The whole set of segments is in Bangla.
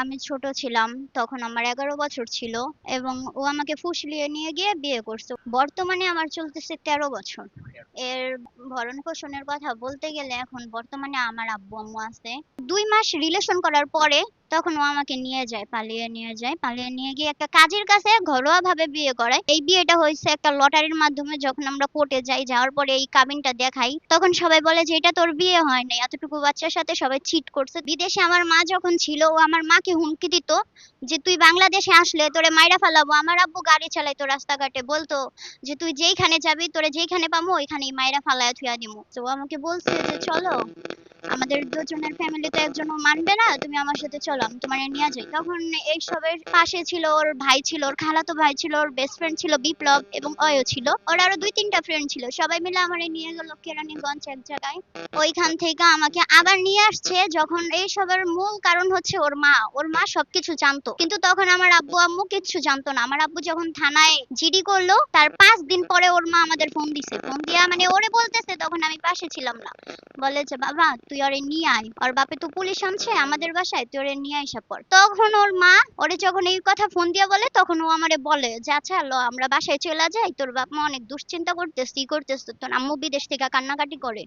আমি ছোট ছিলাম, তখন আমার ১১ বছর ছিল এবং ও আমাকে ফুসলিয়ে নিয়ে গিয়ে বিয়ে করছে। বর্তমানে আমার চলতেছে ১৩ বছর। এর ভরণ-পোষণের কথা বলতে গেলে এখন বর্তমানে আমার আব্বু-আম্মু আছে। ২ মাস রিলেশন করার পরে তখন ও আমাকে নিয়ে যায়, পালিয়ে নিয়ে যায়। পালিয়ে নিয়ে গিয়ে একটা কাজের কাছে ঘরোয়াভাবে বিয়ে করায়। এই বিয়েটা হইছে একটা লটারির মাধ্যমে। যখন আমরা কোর্টে যাই, যাওয়ার পরে এই কাবিনটা দেখাই, তখন সবাই বলে যে, "এটা তোর বিয়ে হয় নাই। এতটুকু বাচ্চার সাথে সবাই চিট করছে।" বিদেশে আমার মা যখন ছিল, ও আমার মাকে হুমকি দিত যে, "তুই বাংলাদেশে আসলে তোরে মাইরা ফালাবো।" আমার আব্বু গাড়ি চালাইতো রাস্তাঘাটে, বলতো যে, "তুই যেইখানে যাবি তোরে যেইখানে পামু ওইখানেই মাইরা ফালায়া থুইয়া দিমু।" তো ও আমাকে বলছে যে, "চলো, আমাদের দুজনের ফ্যামিলিতে একজনও মানবে না, তুমি আমার সাথে চলো, আমি তোমারে নিয়া যাই।" তখন এইসবের পাশে ছিল ওর ভাই, ছিল ওর খালাতো ভাই, ছিল ওর বেস্ট ফ্রেন্ড ছিল বিপ্লব এবং অয়ও ছিল। ওর আরো ২-৩ টা ফ্রেন্ড ছিল। সবাই মিলে আমারে নিয়ে গেল কেরানীগঞ্জ এক জায়গায়। ওইখান থেকে আমাকে আবার নিয়ে আসছে, যখন এইসবের মূল কারণ হচ্ছে ওর মা। ওর মা সবকিছু জানতো। কিন্তু তখন আমার আব্বু-আম্মু কিচ্ছু জানতো না। আমার আব্বু যখন থানায় জিডি করলো, তার ৫ দিন পরে ওর মা আমাদের ফোন দিছে। ফোন দিয়া মানে ওরে বলতেছে, তখন আমি পাশে ছিলাম না। বলে যে, "বাবা তুই ওরে নিয়ে আয়। ওর বাপে তো পুলিশ আনছে আমাদের বাসায়, তুই ওরে নিয়ে আইসা পড়।" তখন ওর মা ওরে যখন এই কথা ফোন দিয়া বলে, তখন ও আমারে বলে যে, "আচ্ছা ল আমরা বাসায় চইলা যাই। তোর বাপ মা অনেক দুশ্চিন্তা করতেছে, ই করতেছে। তোর আম্মু বিদেশ থেকে কান্নাকাটি করে।"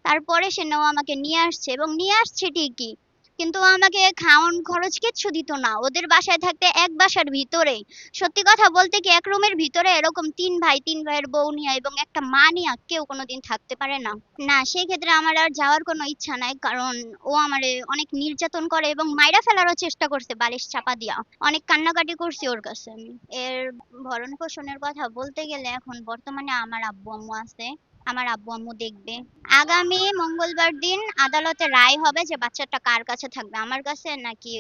তারপরে সে ও আমাকে নিয়ে আসছে এবং নিয়ে আসছে ঠিকই। কিন্তু ও আমাকে খাওন খরচ কিচ্ছু দিত না। ওদের বাসায় থাকতে এক বাসার ভিতরে, সত্যি কথা বলতে কি, এক রুমের ভিতরে এরকম ৩ ভাই, ৩ ভাইয়ের বউ নিয়া এবং একটা মা নিয়া কেউ কোনোদিন থাকতে পারে না। না, সেক্ষেত্রে আমার আর যাওয়ার কোনো ইচ্ছা নাই। কারণ ও আমারে অনেক নির্যাতন করে এবং মাইরা ফেলারও চেষ্টা করছে বালিশ চাপা দিয়া। অনেক কান্নাকাটি করছি ওর কাছে আমি। এর ভরণ-পোষণের কথা বলতে গেলে এখন বর্তমানে আমার আব্বু-আম্মু আছে। আমার আব্বু-আম্মু দেখবে। আগামী মঙ্গলবার দিন আদালতে রায় হবে যে বাচ্চাটা কার কাছে থাকবে, আমার কাছে নাকি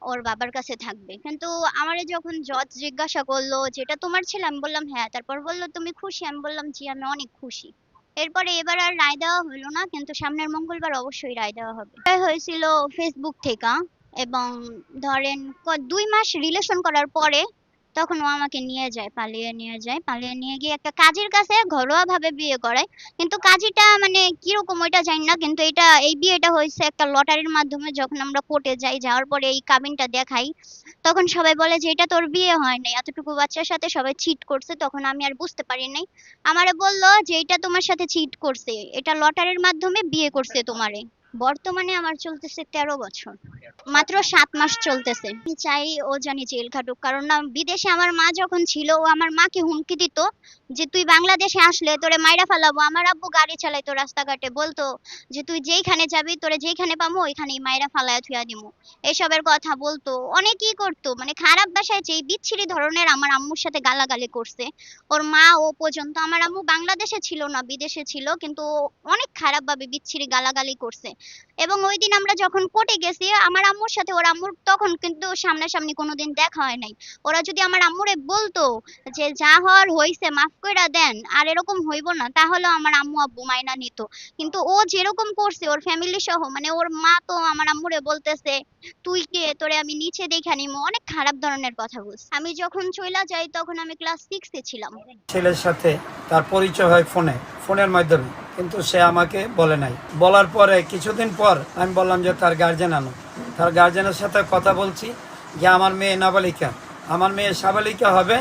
ওর বাবার কাছে থাকবে। কিন্তু আমারে যখন জজ জিজ্ঞাসা করলো যে, "এটা তোমার ছেলে?" আমি বললাম, "হ্যাঁ।" তারপর বলল, "তুমি খুশি?" আমি বললাম, "জি, আমি অনেক খুশি।" এরপরে এবার আর রায় দেওয়া হইল না, কিন্তু সামনের মঙ্গলবার অবশ্যই রায় দেওয়া হবে। এটা হয়েছিল ফেসবুক থেকে এবং ধরেন ২ মাস রিলেশন করার পরে তখন ও আমাকে নিয়ে যায়, পালিয়ে নিয়ে যায়। পালিয়ে নিয়ে গিয়ে একটা কাজীর কাছে ঘরোয়াভাবে বিয়ে করায়। কিন্তু কাজীটা মানে কিরকম ওইটা জানি না। কিন্তু এই বিয়েটা হইছে একটা লটারির মাধ্যমে। যখন আমরা কোর্টে যাই, যাওয়ার পরে এই কাবিনটা দেখাই, তখন সবাই বলে যে, "এটা তোর বিয়ে হয় নাই। এতটুকু বাচ্চার সাথে সবাই চিট করছে।" তখন আমি আর বুঝতে পারি নাই। আমারে বলল যে, "এটা তোমার সাথে চিট করছে। এটা লটারির মাধ্যমে বিয়ে করছে তোমারে।" বর্তমানে আমার চলতেছে ১৩ বছর। মাত্র ৭ মাস চলতেছে। আমি চাই ও জানি জেল খাটুক। কারণ না, বিদেশে আমার মা যখন ছিল, ও আমার মাকে হুমকি দিত যে, "তুই বাংলাদেশে আসলে তোরে মাইরা ফালাবো।" আমার আব্বু গাড়ি চালাইতো রাস্তাঘাটে, বলতো যে, "তুই যেইখানে যাবি তোরে যেইখানে পামু ওইখানেই মাইরা ফালায়া থুইয়া দিমু।" এসবের কথা বলতো। অনেকই করতো। মানে খারাপ ভাষায় যেই বিচ্ছিরি ধরনের আমার আম্মুর সাথে গালাগালি করছে। ওর মা ও পর্যন্ত। আমার আম্মু বাংলাদেশে ছিল না, বিদেশে ছিল। কিন্তু ও অনেক খারাপভাবে বিচ্ছিরি গালাগালি করছে। এবং ঐদিন আমরা যখন কোর্টে গেছি, আমার আম্মুর সাথে ওর আম্মুর তখন কিন্তু সামনাসামনি কোনোদিন দেখা হয় নাই। ওরা যদি আমার আম্মুরে বলতো যে, "যা হওয়ার হইছে, মাফ কইরা দেন, আর এরকম হইব না", তাহলেও আমার আম্মু আব্বু মাইনা নিত। কিন্তু ও যেরকম করছে ওর ফ্যামিলি সহ, মানে ওর মা তো আমার আম্মুরে বলতেছে, "তুই কে? তোরে আমি নিচে দেইখা নিমু।" অনেক খারাপ ধরনের কথা বলছে। আমি যখন চইলা যাই তখন আমি ক্লাস 6 এ ছিলাম। ছেলের সাথে তার পরিচয় হয় ফোনের মাধ্যমে, কিন্তু সে আমাকে বলে নাই। বলার পরে কিছুদিন পর আমি বললাম যে তার গার্জেন আনো। তার গার্জেনের সাথে কথা বলছি যে আমার মেয়ে নাবালিকা, আমার মেয়ে সাবালিকা হবে।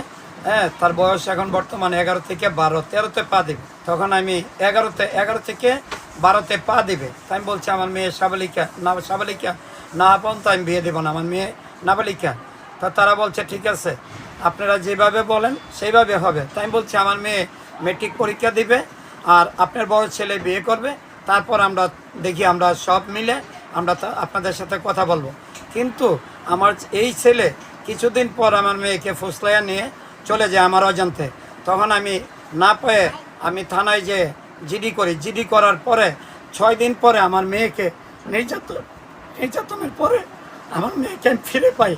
হ্যাঁ, তার বয়স এখন বর্তমানে 11 থেকে 12, 13তে পা দিবে। তখন আমি 11 থেকে 12তে পা দিবে। তাই আমি বলছি আমার মেয়ে সাবালিকা না পর্যন্ত আমি বিয়ে দেবো না, আমার মেয়ে নাবালিকা। তা তারা বলছে, ঠিক আছে, আপনারা যেভাবে বলেন সেইভাবে হবে। তাই আমি বলছি আমার মেয়ে মেট্রিক পরীক্ষা দিবে আর আপনার বড় ছেলে বিয়ে করবে, তারপর আমরা দেখি, আমরা সব মিলে আমরা আপনাদের সাথে কথা বলবো। কিন্তু আমার এই ছেলে কিছুদিন পর আমার মেয়েকে ফুসলাইয়া নিয়ে চলে যায় আমার অজান্তে। তখন আমি না পেয়ে আমি থানায় যে জিডি করার পরে 6 দিন পরে আমার মেয়েকে নির্যাতনের পরে আমার মেয়েকে আমি ফিরে পাই।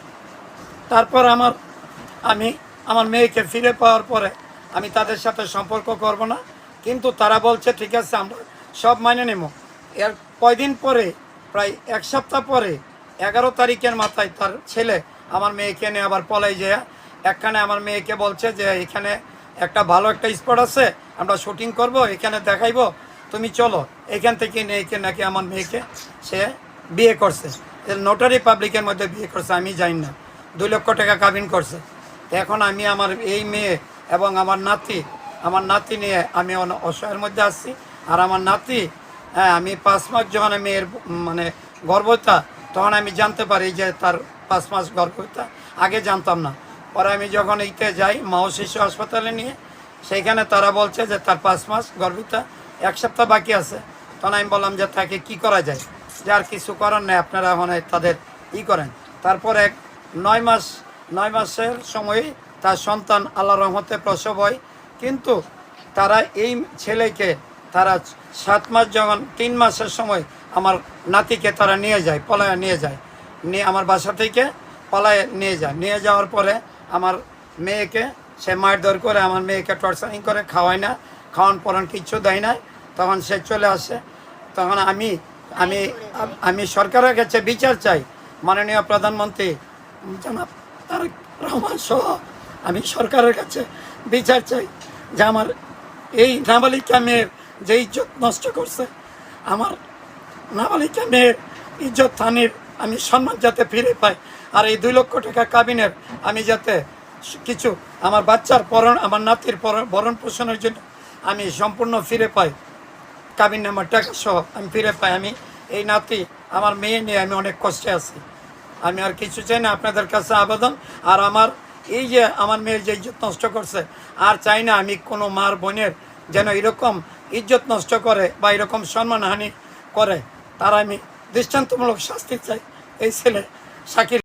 তারপর আমি আমার মেয়েকে ফিরে পাওয়ার পরে আমি তাদের সাথে সম্পর্ক করব না, কিন্তু তারা বলছে ঠিক আছে আমরা সব মাইনে নেব। এর কয়দিন পরে, প্রায় 1 সপ্তাহ পরে, 11 তারিখের মাথায় তার ছেলে আমার মেয়েকে নিয়ে আবার পলাই যায় একখানে আমার মেয়েকে বলছে যে এখানে একটা ভালো একটা স্পট আছে, আমরা শুটিং করব, এখানে দেখাইবো, তুমি চলো। এখান থেকে নিয়ে নাকি আমার মেয়েকে সে বিয়ে করছে। নোটারি পাবলিকের মধ্যে বিয়ে করছে, আমি জানি না। 2 লক্ষ টাকা কাবিন করছে। তো এখন আমি আমার এই মেয়ে এবং আমার নাতি নিয়ে আমি অসহায়ের মধ্যে আসছি। আর আমার নাতি, হ্যাঁ, আমি 5 মাস যখন মেয়ের মানে গর্ভতা, তখন আমি জানতে পারি যে তার 5 মাস গর্ভতা, আগে জানতাম না। পরে আমি যখন এইতে যাই মা ও শিশু হাসপাতালে নিয়ে, সেইখানে তারা বলছে যে তার 5 মাস গর্ভতা, 1 সপ্তাহ বাকি আছে। তখন আমি বললাম যে তাকে কি করা যায়, যে আর কিছু করার নেই, আপনারা মানে তাদের করেন। তারপরে 9 মাসের সময়ে তার সন্তান আল্লাহ রহমতে প্রসব হয়। কিন্তু তারা এই ছেলেকে তারা 7 মাস, যখন 3 মাসের সময় আমার নাতিকে তারা নিয়ে যায়, পলায় নিয়ে যায়, নিয়ে আমার বাসা থেকে পলায় নিয়ে যায়। নিয়ে যাওয়ার পরে আমার মেয়েকে সে মারধর করে, আমার মেয়েকে টর্চারিং করে, খাওয়ায় না, খাওয়ান পরান কিচ্ছু দেয় না। তখন সে চলে আসে। তখন আমি সরকারের কাছে বিচার চাই, মাননীয় প্রধানমন্ত্রী জনাব তারেক রহমান সহ আমি সরকারের কাছে বিচার চাই যে আমার এই নাবালিকা মেয়ের যে ইজ্জত নষ্ট করছে, আমার নাবালিকা মেয়ের ইজ্জত থানির আমি সম্মান যাতে ফিরে পাই। আর এই 2 লক্ষ টাকা কাবিনের আমি যাতে কিছু আমার বাচ্চার আমার নাতির ভরণ পোষণের জন্য আমি সম্পূর্ণ ফিরে পাই, কাবিন নামার টাকা সহ আমি ফিরে পাই। আমি এই নাতি আমার মেয়ে নিয়ে আমি অনেক কষ্টে আছি। আমি আর কিছু চাই না, আপনাদের কাছে আবেদন। আর আমার এই যে আমার মেয়ের যে ইজ্জত নষ্ট করছে, আর চাই না আমি কোনো মার বোনের যেন এরকম ইজ্জত নষ্ট করে বা এরকম সম্মানহানি করে। তার আমি দৃষ্টান্তমূলক শাস্তি চাই এই ছেলে শাকির।